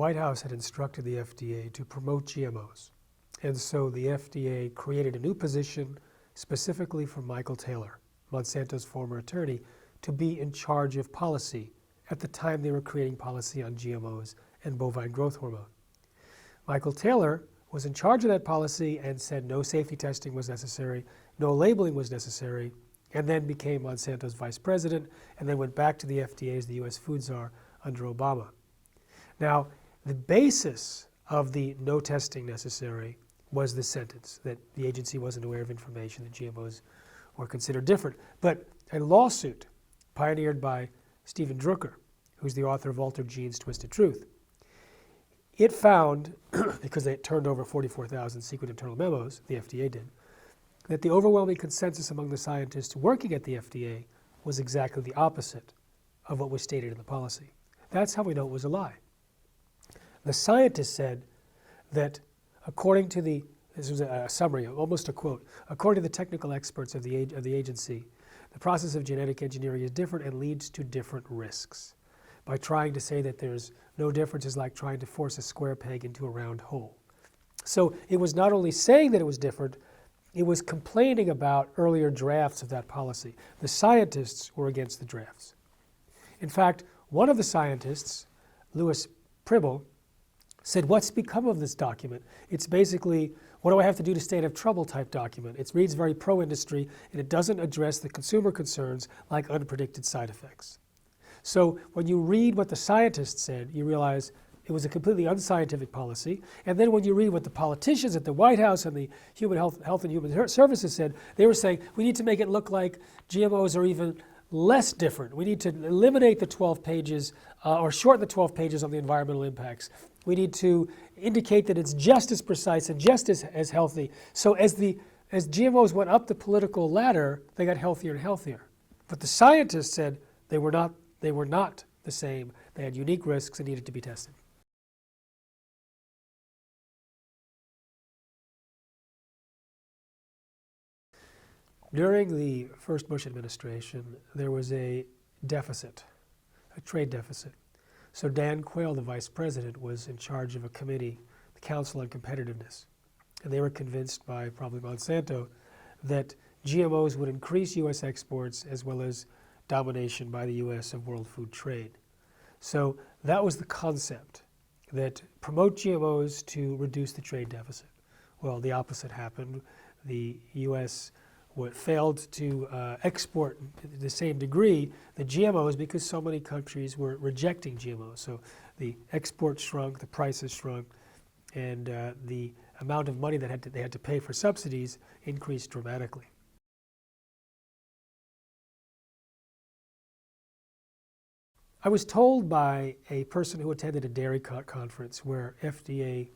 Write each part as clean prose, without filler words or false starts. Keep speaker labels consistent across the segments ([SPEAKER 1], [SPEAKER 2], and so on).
[SPEAKER 1] White House had instructed the FDA to promote GMOs. And so the FDA created a new position specifically for Michael Taylor, Monsanto's former attorney, to be in charge of policy at the time they were creating policy on GMOs and bovine growth hormone. Michael Taylor was in charge of that policy and said no safety testing was necessary, no labeling was necessary, and then became Monsanto's vice president, and then went back to the FDA as the US food czar under Obama. Now, the basis of the no testing necessary was the sentence that the agency wasn't aware of information that GMOs were considered different. But a lawsuit pioneered by Stephen Drucker, who's the author of Altered Genes, Twisted Truth, it found, because they turned over 44,000 secret internal memos, the FDA did, that the overwhelming consensus among the scientists working at the FDA was exactly the opposite of what was stated in the policy. That's how we know it was a lie. The scientists said that according to this was a summary, almost a quote, according to the technical experts of the agency, the process of genetic engineering is different and leads to different risks. By trying to say that there's no difference is like trying to force a square peg into a round hole. So it was not only saying that it was different, it was complaining about earlier drafts of that policy. The scientists were against the drafts. In fact, one of the scientists, Louis Pribble, said, what's become of this document? It's basically, what do I have to do to stay out of trouble type document. It reads very pro-industry, and it doesn't address the consumer concerns like unpredicted side effects. So when you read what the scientists said, you realize it was a completely unscientific policy. And then when you read what the politicians at the White House and the Health and Human Services said, they were saying, we need to make it look like GMOs are even less different. We need to eliminate the 12 pages or shorten the 12 pages on the environmental impacts. We need to indicate that it's just as precise and just as healthy. So as GMOs went up the political ladder, they got healthier and healthier. But the scientists said they were not the same. They had unique risks and needed to be tested. During the first Bush administration, there was a deficit, a trade deficit. So Dan Quayle, the vice president, was in charge of a committee, the Council on Competitiveness. And they were convinced by probably Monsanto that GMOs would increase US exports as well as domination by the US of world food trade. So that was the concept, that promote GMOs to reduce the trade deficit. Well, the opposite happened. The US failed to export to the same degree the GMOs because so many countries were rejecting GMOs. So the exports shrunk, the prices shrunk, and the amount of money that they had to pay for subsidies increased dramatically. I was told by a person who attended a dairy conference where FDA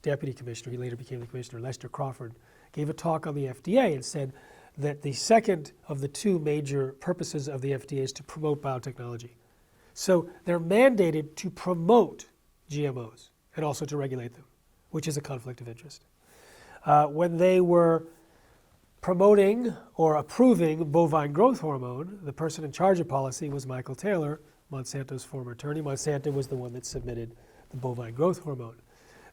[SPEAKER 1] Deputy Commissioner, he later became the Commissioner, Lester Crawford, gave a talk on the FDA and said that the second of the two major purposes of the FDA is to promote biotechnology. So they're mandated to promote GMOs and also to regulate them, which is a conflict of interest. When they were promoting or approving bovine growth hormone, the person in charge of policy was Michael Taylor, Monsanto's former attorney. Monsanto was the one that submitted the bovine growth hormone.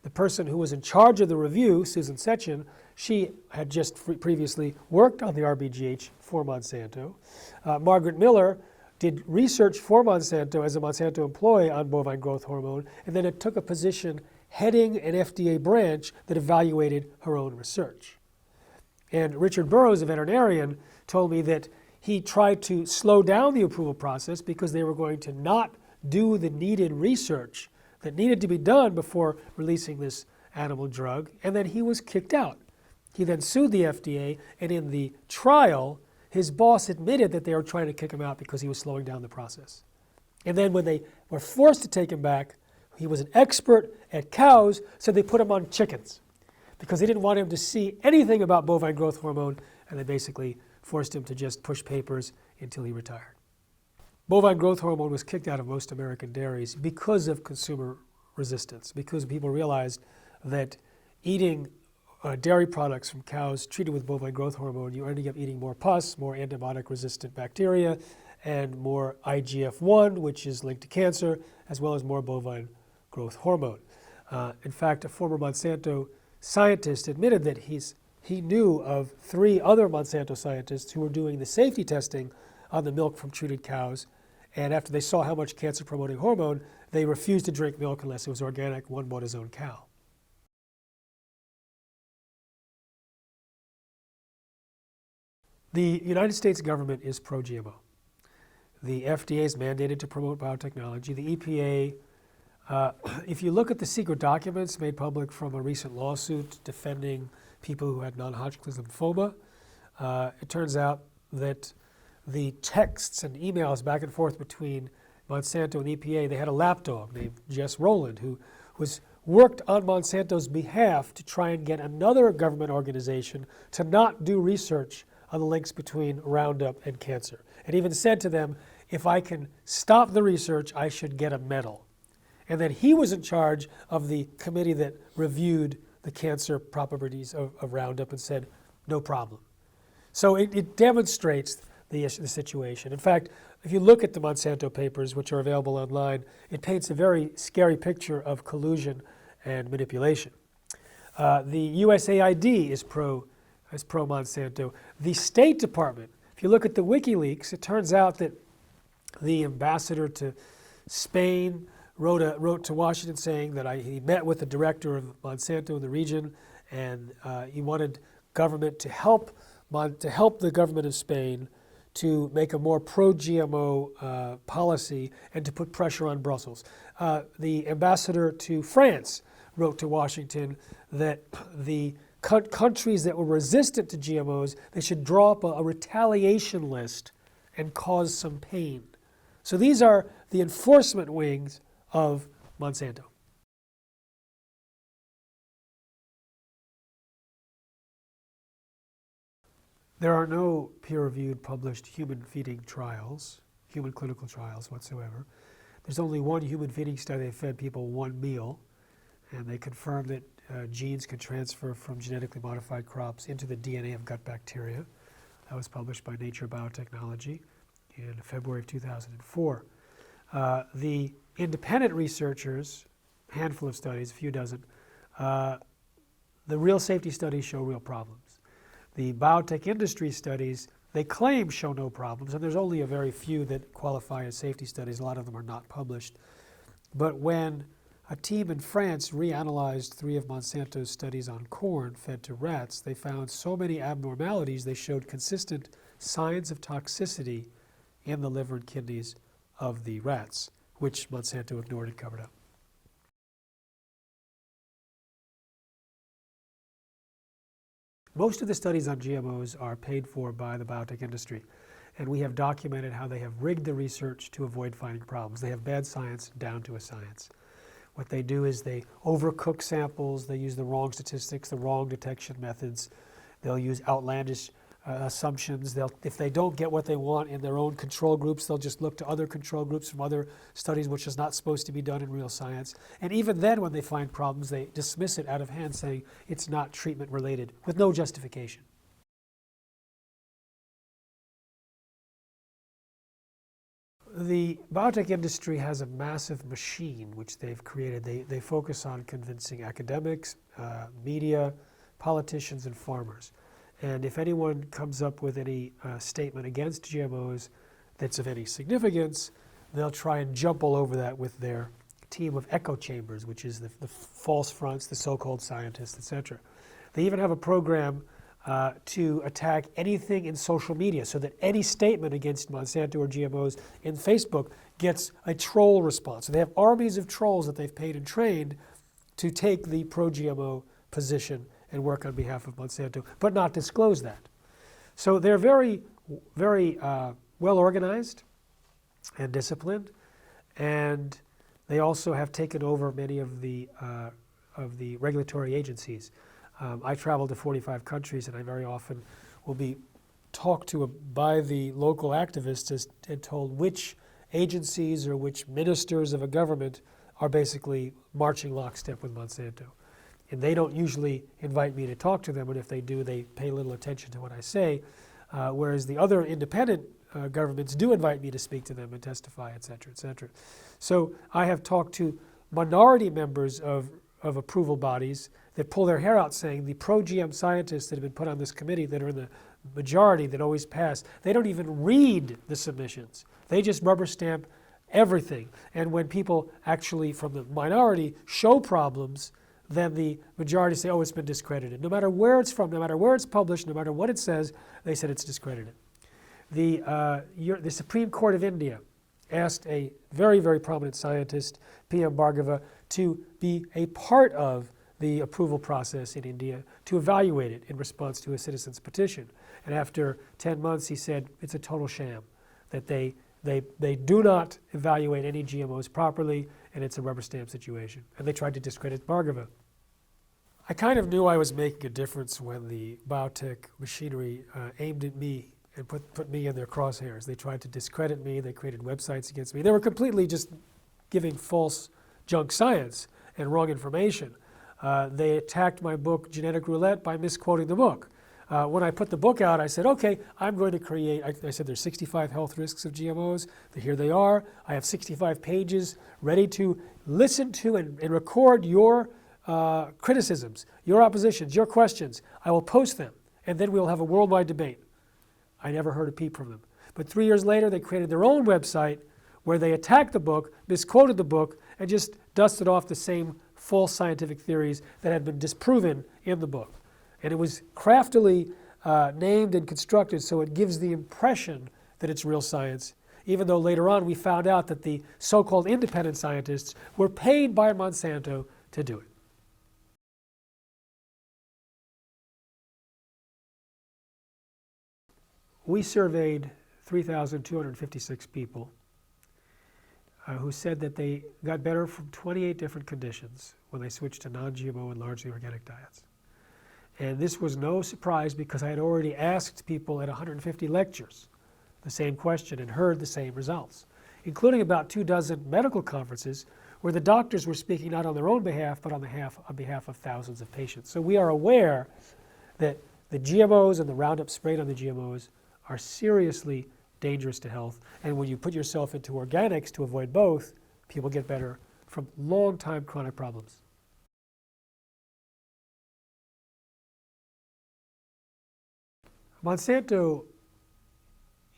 [SPEAKER 1] The person who was in charge of the review, Susan Setchen, she had just previously worked on the RBGH for Monsanto. Margaret Miller did research for Monsanto as a Monsanto employee on bovine growth hormone, and then it took a position heading an FDA branch that evaluated her own research. And Richard Burroughs, a veterinarian, told me that he tried to slow down the approval process because they were going to not do the needed research that needed to be done before releasing this animal drug, and then he was kicked out. He then sued the FDA, and in the trial, his boss admitted that they were trying to kick him out because he was slowing down the process. And then when they were forced to take him back, he was an expert at cows, so they put him on chickens because they didn't want him to see anything about bovine growth hormone, and they basically forced him to just push papers until he retired. Bovine growth hormone was kicked out of most American dairies because of consumer resistance, because people realized that eating dairy products from cows treated with bovine growth hormone, you're ending up eating more pus, more antibiotic-resistant bacteria, and more IGF-1, which is linked to cancer, as well as more bovine growth hormone. In fact, a former Monsanto scientist admitted that he knew of 3 other Monsanto scientists who were doing the safety testing on the milk from treated cows, and after they saw how much cancer-promoting hormone, they refused to drink milk unless it was organic. One bought his own cow. The United States government is pro-GMO. The FDA is mandated to promote biotechnology. The EPA, if you look at the secret documents made public from a recent lawsuit defending people who had non-Hodgkin's lymphoma, it turns out that the texts and emails back and forth between Monsanto and EPA, they had a lapdog named Jess Rowland who worked on Monsanto's behalf to try and get another government organization to not do research on the links between Roundup and cancer. And even said to them, if I can stop the research, I should get a medal. And then he was in charge of the committee that reviewed the cancer properties of Roundup and said, no problem. So it demonstrates the situation. In fact, if you look at the Monsanto papers, which are available online, it paints a very scary picture of collusion and manipulation. The USAID is pro-Monsanto. The State Department, if you look at the WikiLeaks, it turns out that the ambassador to Spain wrote to Washington saying that he met with the director of Monsanto in the region, and he wanted government to help the government of Spain to make a more pro-GMO policy and to put pressure on Brussels. The ambassador to France wrote to Washington that the countries that were resistant to GMOs, they should draw up a retaliation list and cause some pain. So these are the enforcement wings of Monsanto. There are no peer-reviewed published human feeding trials, human clinical trials whatsoever. There's only one human feeding study that fed people one meal, and they confirmed that genes can transfer from genetically modified crops into the DNA of gut bacteria. That was published by Nature Biotechnology in February of 2004. The independent researchers, a handful of studies, a few dozen, the real safety studies show real problems. The biotech industry studies, they claim show no problems, and there's only a very few that qualify as safety studies. A lot of them are not published. But when a team in France reanalyzed 3 of Monsanto's studies on corn fed to rats, they found so many abnormalities, they showed consistent signs of toxicity in the liver and kidneys of the rats, which Monsanto ignored and covered up. Most of the studies on GMOs are paid for by the biotech industry, and we have documented how they have rigged the research to avoid finding problems. They have bad science down to a science. What they do is they overcook samples, they use the wrong statistics, the wrong detection methods, they'll use outlandish assumptions. If they don't get what they want in their own control groups, they'll just look to other control groups from other studies, which is not supposed to be done in real science. And even then, when they find problems, they dismiss it out of hand, saying it's not treatment related, with no justification. The biotech industry has a massive machine which they've created. They focus on convincing academics, media, politicians, and farmers. And if anyone comes up with any statement against GMOs that's of any significance, they'll try and jump all over that with their team of echo chambers, which is the false fronts, the so-called scientists, etc. They even have a program to attack anything in social media, so that any statement against Monsanto or GMOs in Facebook gets a troll response. So they have armies of trolls that they've paid and trained to take the pro-GMO position and work on behalf of Monsanto, but not disclose that. So they're very, very well organized and disciplined, and they also have taken over many of the regulatory agencies. I travel to 45 countries, and I very often will be talked to by the local activists and told which agencies or which ministers of a government are basically marching lockstep with Monsanto. And they don't usually invite me to talk to them, but if they do, they pay little attention to what I say, whereas the other independent governments do invite me to speak to them and testify, et cetera, et cetera. So I have talked to minority members of approval bodies that pull their hair out saying the pro-GM scientists that have been put on this committee that are in the majority that always pass, they don't even read the submissions. They just rubber stamp everything. And when people actually from the minority show problems, then the majority say, oh, it's been discredited. No matter where it's from, no matter where it's published, no matter what it says, they said it's discredited. The Supreme Court of India asked a very, very prominent scientist, P.M. Bhargava, to be a part of the approval process in India to evaluate it in response to a citizen's petition. And after 10 months, he said it's a total sham, that they do not evaluate any GMOs properly, and it's a rubber stamp situation. And they tried to discredit Bhargava. I kind of knew I was making a difference when the biotech machinery aimed at me and put me in their crosshairs. They tried to discredit me. They created websites against me. They were completely just giving false junk science and wrong information. They attacked my book, Genetic Roulette, by misquoting the book. When I put the book out, I said, okay, I'm going to create, I said there's 65 health risks of GMOs. Here they are. I have 65 pages ready to listen to and record your criticisms, your oppositions, your questions. I will post them, and then we'll have a worldwide debate. I never heard a peep from them. But 3 years later, they created their own website where they attacked the book, misquoted the book, and just dusted off the same false scientific theories that had been disproven in the book. And it was craftily named and constructed so it gives the impression that it's real science, even though later on we found out that the so-called independent scientists were paid by Monsanto to do it. We surveyed 3,256 people who said that they got better from 28 different conditions when they switched to non-GMO and largely organic diets. And this was no surprise because I had already asked people at 150 lectures the same question and heard the same results, including about 24 medical conferences where the doctors were speaking not on their own behalf, but on behalf of thousands of patients. So we are aware that the GMOs and the Roundup sprayed on the GMOs are seriously dangerous to health. And when you put yourself into organics to avoid both, people get better from long-time chronic problems. Monsanto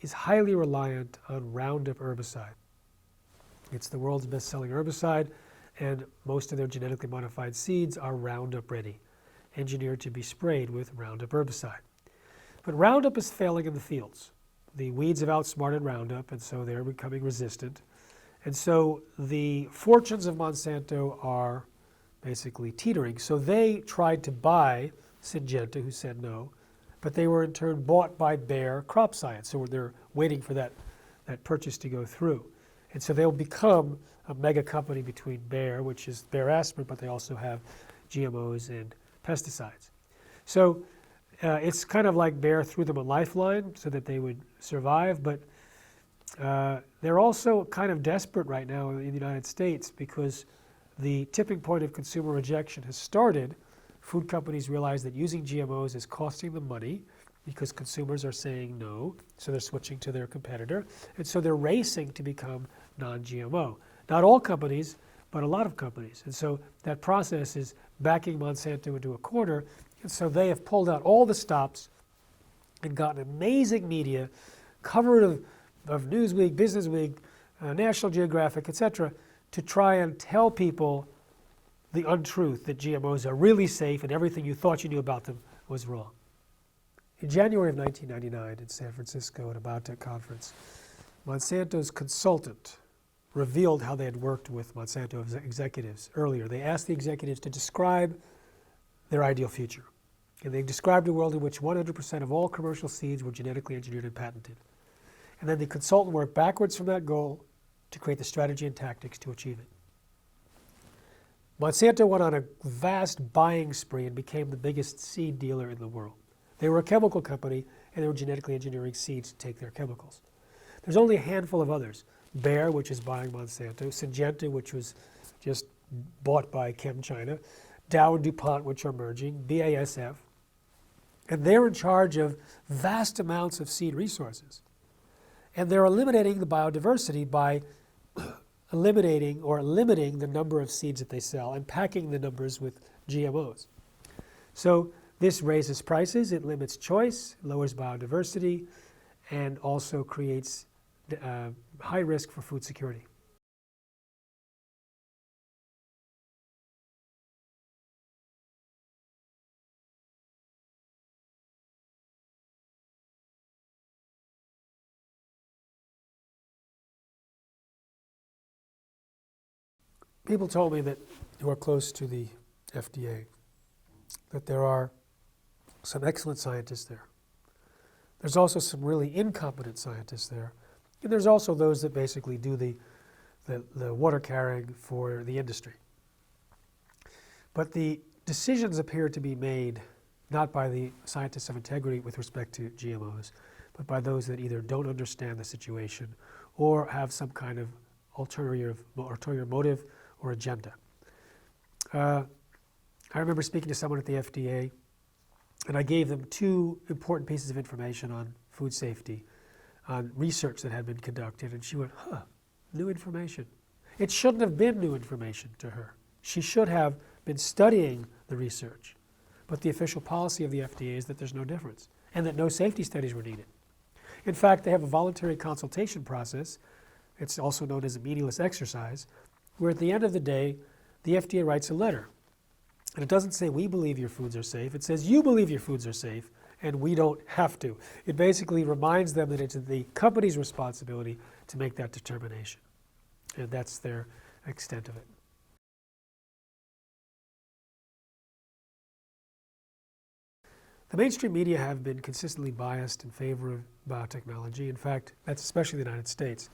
[SPEAKER 1] is highly reliant on Roundup herbicide. It's the world's best-selling herbicide, and most of their genetically modified seeds are Roundup ready, engineered to be sprayed with Roundup herbicide. But Roundup is failing in the fields. The weeds have outsmarted Roundup, and so they're becoming resistant. And so the fortunes of Monsanto are basically teetering. So they tried to buy Syngenta, who said no, but they were in turn bought by Bayer Crop Science. So they're waiting for that purchase to go through. And so they'll become a mega company between Bayer, which is Bayer aspirin, but they also have GMOs and pesticides. So it's kind of like Bayer threw them a lifeline so that they would survive, but they're also kind of desperate right now in the United States because the tipping point of consumer rejection has started. Food companies realize that using GMOs is costing them money because consumers are saying no, so they're switching to their competitor, and so they're racing to become non-GMO. Not all companies, but a lot of companies. And so that process is backing Monsanto into a corner. And so they have pulled out all the stops and gotten amazing media, coverage of Newsweek, Businessweek, National Geographic, etc., to try and tell people the untruth that GMOs are really safe and everything you thought you knew about them was wrong. In January of 1999 in San Francisco at a biotech conference, Monsanto's consultant revealed how they had worked with Monsanto executives earlier. They asked the executives to describe their ideal future. And they described a world in which 100% of all commercial seeds were genetically engineered and patented. And then the consultant worked backwards from that goal to create the strategy and tactics to achieve it. Monsanto went on a vast buying spree and became the biggest seed dealer in the world. They were a chemical company, and they were genetically engineering seeds to take their chemicals. There's only a handful of others. Bayer, which is buying Monsanto, Syngenta, which was just bought by ChemChina, Dow and DuPont, which are merging, BASF, and they're in charge of vast amounts of seed resources. And they're eliminating the biodiversity by eliminating or limiting the number of seeds that they sell and packing the numbers with GMOs. So this raises prices, it limits choice, lowers biodiversity, and also creates high risk for food security. People told me that, who are close to the FDA, that there are some excellent scientists there. There's also some really incompetent scientists there. And there's also those that basically do the water carrying for the industry. But the decisions appear to be made not by the scientists of integrity with respect to GMOs, but by those that either don't understand the situation or have some kind of ulterior motive or agenda. I remember speaking to someone at the FDA, and I gave them two important pieces of information on food safety, on research that had been conducted, and she went, huh, new information. It shouldn't have been new information to her. She should have been studying the research. But the official policy of the FDA is that there's no difference, and that no safety studies were needed. In fact, they have a voluntary consultation process. It's also known as a meaningless exercise, where at the end of the day, the FDA writes a letter. And it doesn't say, we believe your foods are safe. It says, you believe your foods are safe, and we don't have to. It basically reminds them that it's the company's responsibility to make that determination. And that's their extent of it. The mainstream media have been consistently biased in favor of biotechnology. In fact, that's especially the United States.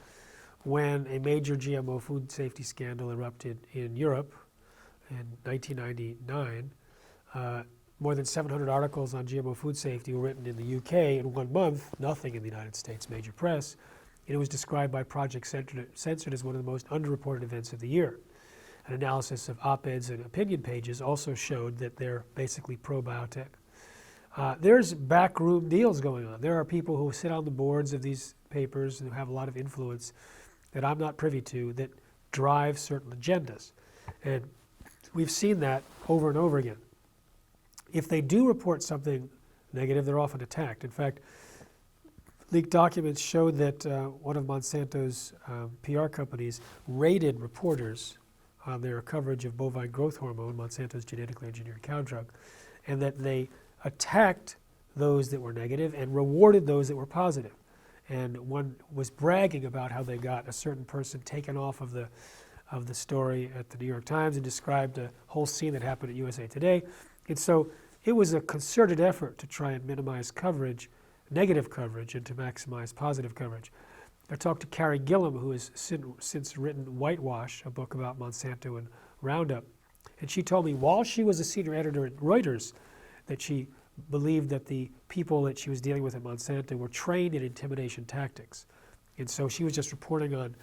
[SPEAKER 1] When a major GMO food safety scandal erupted in Europe in 1999, more than 700 articles on GMO food safety were written in the UK in 1 month, nothing in the United States major press. And it was described by Project Censored as one of the most underreported events of the year. An analysis of op-eds and opinion pages also showed that they're basically pro-biotech. There's backroom deals going on. There are people who sit on the boards of these papers and who have a lot of influence that I'm not privy to that drive certain agendas. And we've seen that over and over again. If they do report something negative, they're often attacked. In fact, leaked documents showed that one of Monsanto's PR companies raided reporters on their coverage of bovine growth hormone, Monsanto's genetically engineered cow drug, and that they attacked those that were negative and rewarded those that were positive. And one was bragging about how they got a certain person taken off of the story at the New York Times and described a whole scene that happened at USA Today. And so it was a concerted effort to try and minimize coverage, negative coverage, and to maximize positive coverage. I talked to Carrie Gillum, who has since written Whitewash, a book about Monsanto and Roundup. And she told me while she was a senior editor at Reuters that she believed that the people that she was dealing with at Monsanto were trained in intimidation tactics. And so she was just reporting on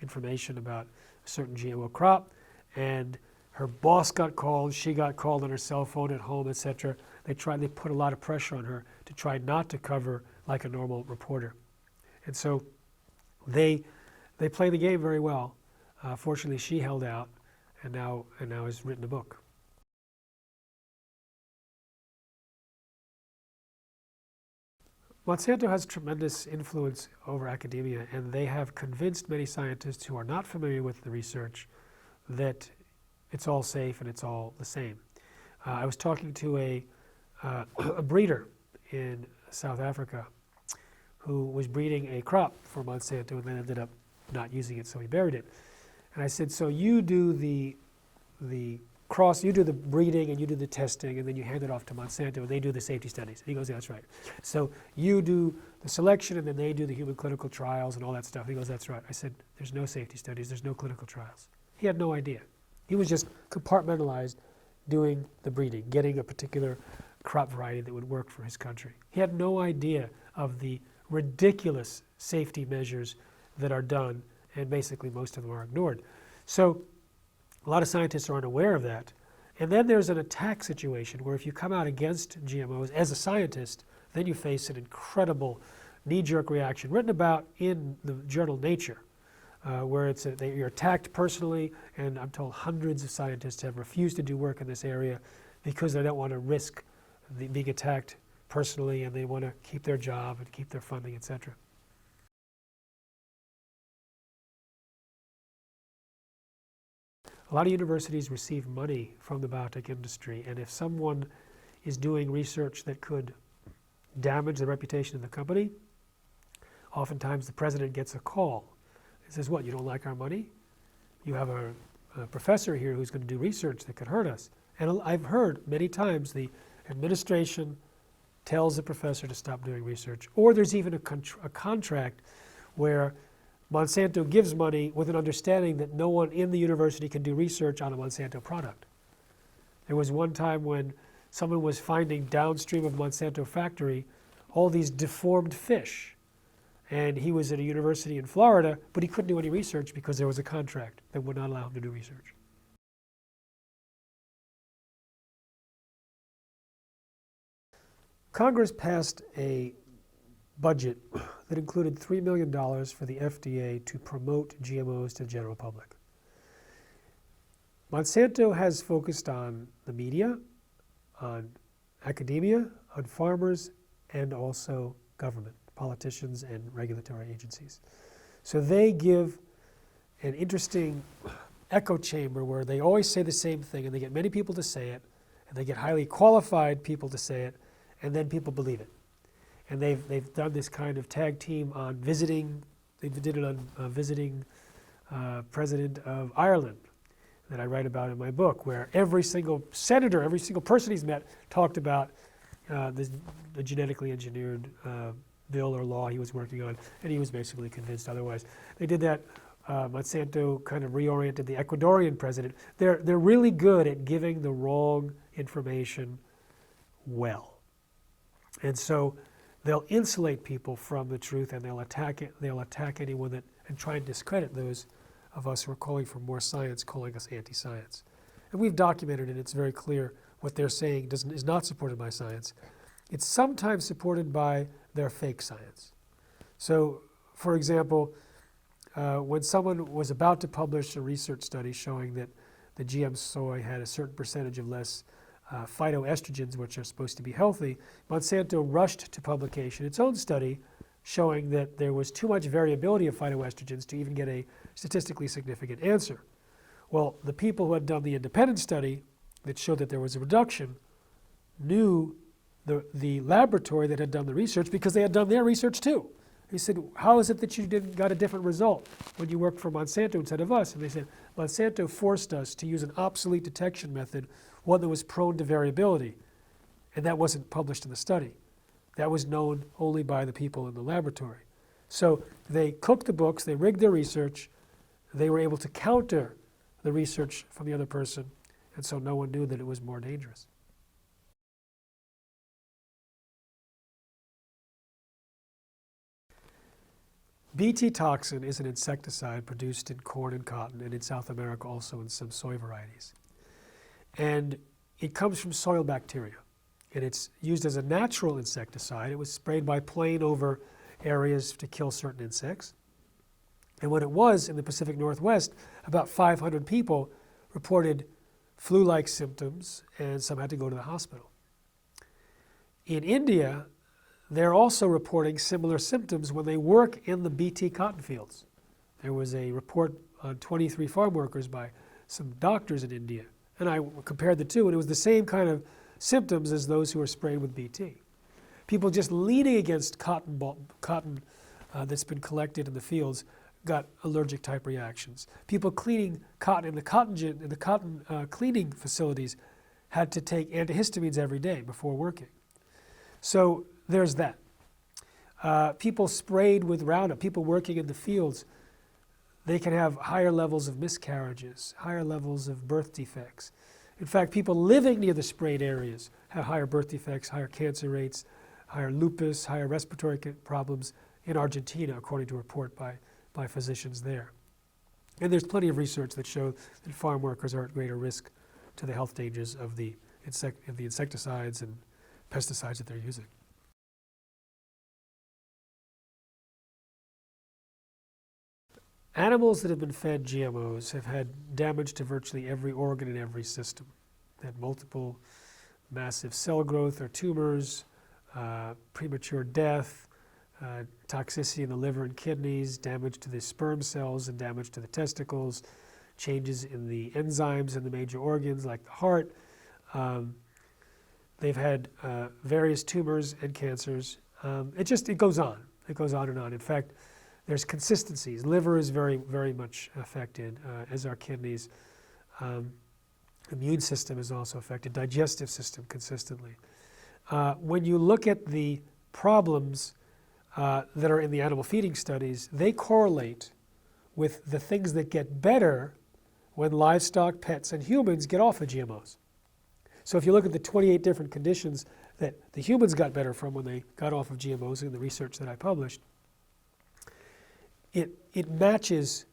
[SPEAKER 1] information about a certain GMO crop, and her boss got called, she got called on her cell phone at home, etc. They put a lot of pressure on her to try not to cover like a normal reporter. And so they play the game very well. Fortunately, she held out and now has written a book. Monsanto has tremendous influence over academia, and they have convinced many scientists who are not familiar with the research that it's all safe and it's all the same. I was talking to a breeder in South Africa who was breeding a crop for Monsanto and then ended up not using it, so he buried it. And I said, so you do the breeding and you do the testing, and then you hand it off to Monsanto and they do the safety studies. And he goes, yeah, that's right. So you do the selection and then they do the human clinical trials and all that stuff. He goes, that's right. I said, there's no safety studies, there's no clinical trials. He had no idea. He was just compartmentalized doing the breeding, getting a particular crop variety that would work for his country. He had no idea of the ridiculous safety measures that are done, and basically most of them are ignored. So a lot of scientists are unaware of that. And then there's an attack situation where if you come out against GMOs as a scientist, then you face an incredible knee-jerk reaction written about in the journal Nature. where you're attacked personally, and I'm told hundreds of scientists have refused to do work in this area because they don't want to risk being attacked personally, and they want to keep their job and keep their funding, etc. A lot of universities receive money from the biotech industry, and if someone is doing research that could damage the reputation of the company, oftentimes the president gets a call. He says, what, you don't like our money? You have a professor here who's going to do research that could hurt us. And I've heard many times the administration tells the professor to stop doing research, or there's even a contract where Monsanto gives money with an understanding that no one in the university can do research on a Monsanto product. There was one time when someone was finding downstream of Monsanto factory all these deformed fish. And he was at a university in Florida, but he couldn't do any research because there was a contract that would not allow him to do research. Congress passed a budget that included $3 million for the FDA to promote GMOs to the general public. Monsanto has focused on the media, on academia, on farmers, and also government, politicians and regulatory agencies. So they give an interesting echo chamber where they always say the same thing, and they get many people to say it, and they get highly qualified people to say it, and then people believe it. And they've done this kind of tag team on visiting. They did it on visiting President of Ireland that I write about in my book, where every single senator, every single person he's met talked about the genetically engineered bill or law he was working on, and he was basically convinced otherwise. They did that. Monsanto kind of reoriented the Ecuadorian president. They're really good at giving the wrong information well. And so they'll insulate people from the truth, and they'll attack it. They'll attack anyone that and try and discredit those of us who are calling for more science, calling us anti-science. And we've documented it. It's very clear what they're saying is not supported by science. It's sometimes supported by their fake science. So, for example, when someone was about to publish a research study showing that the GM soy had a certain percentage of less phytoestrogens, which are supposed to be healthy, Monsanto rushed to publication its own study showing that there was too much variability of phytoestrogens to even get a statistically significant answer. Well, the people who had done the independent study that showed that there was a reduction knew the laboratory that had done the research because they had done their research too. He said, how is it that you got a different result when you worked for Monsanto instead of us? And they said, Monsanto forced us to use an obsolete detection method, one that was prone to variability, and that wasn't published in the study. That was known only by the people in the laboratory. So they cooked the books, they rigged their research, they were able to counter the research from the other person, and so no one knew that it was more dangerous. Bt toxin is an insecticide produced in corn and cotton, and in South America also in some soy varieties. And it comes from soil bacteria, and it's used as a natural insecticide. It was sprayed by plane over areas to kill certain insects. And when it was in the Pacific Northwest, about 500 people reported flu-like symptoms, and some had to go to the hospital. In India, they're also reporting similar symptoms when they work in the Bt cotton fields. There was a report on 23 farm workers by some doctors in India, and I compared the two, and it was the same kind of symptoms as those who were sprayed with Bt. People just leaning against cotton that's been collected in the fields got allergic type reactions. People cleaning cotton in the cotton cleaning facilities had to take antihistamines every day before working. So there's that. People sprayed with Roundup, people working in the fields, they can have higher levels of miscarriages, higher levels of birth defects. In fact, people living near the sprayed areas have higher birth defects, higher cancer rates, higher lupus, higher respiratory problems in Argentina, according to a report by physicians there. And there's plenty of research that show that farm workers are at greater risk to the health dangers of the insecticides and pesticides that they're using. Animals that have been fed GMOs have had damage to virtually every organ and every system. They had multiple massive cell growth or tumors, premature death, toxicity in the liver and kidneys, damage to the sperm cells and damage to the testicles, changes in the enzymes in the major organs like the heart. They've had various tumors and cancers. It goes on. It goes on and on. In fact, there's consistencies. Liver is very, very much affected, as are kidneys. Immune system is also affected, digestive system consistently. When you look at the problems that are in the animal feeding studies, they correlate with the things that get better when livestock, pets, and humans get off of GMOs. So if you look at the 28 different conditions that the humans got better from when they got off of GMOs in the research that I published, it matches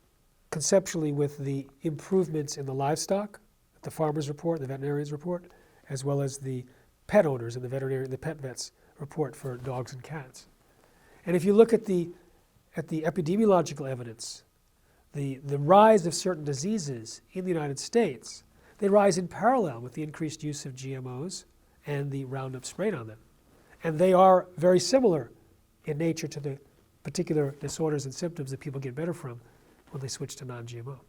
[SPEAKER 1] conceptually with the improvements in the livestock, the farmers report, the veterinarians report, as well as the pet owners and the pet vets report for dogs and cats. And if you look at the epidemiological evidence, the rise of certain diseases in the United States, they rise in parallel with the increased use of GMOs and the Roundup sprayed on them. And they are very similar in nature to the particular disorders and symptoms that people get better from when they switch to non-GMO.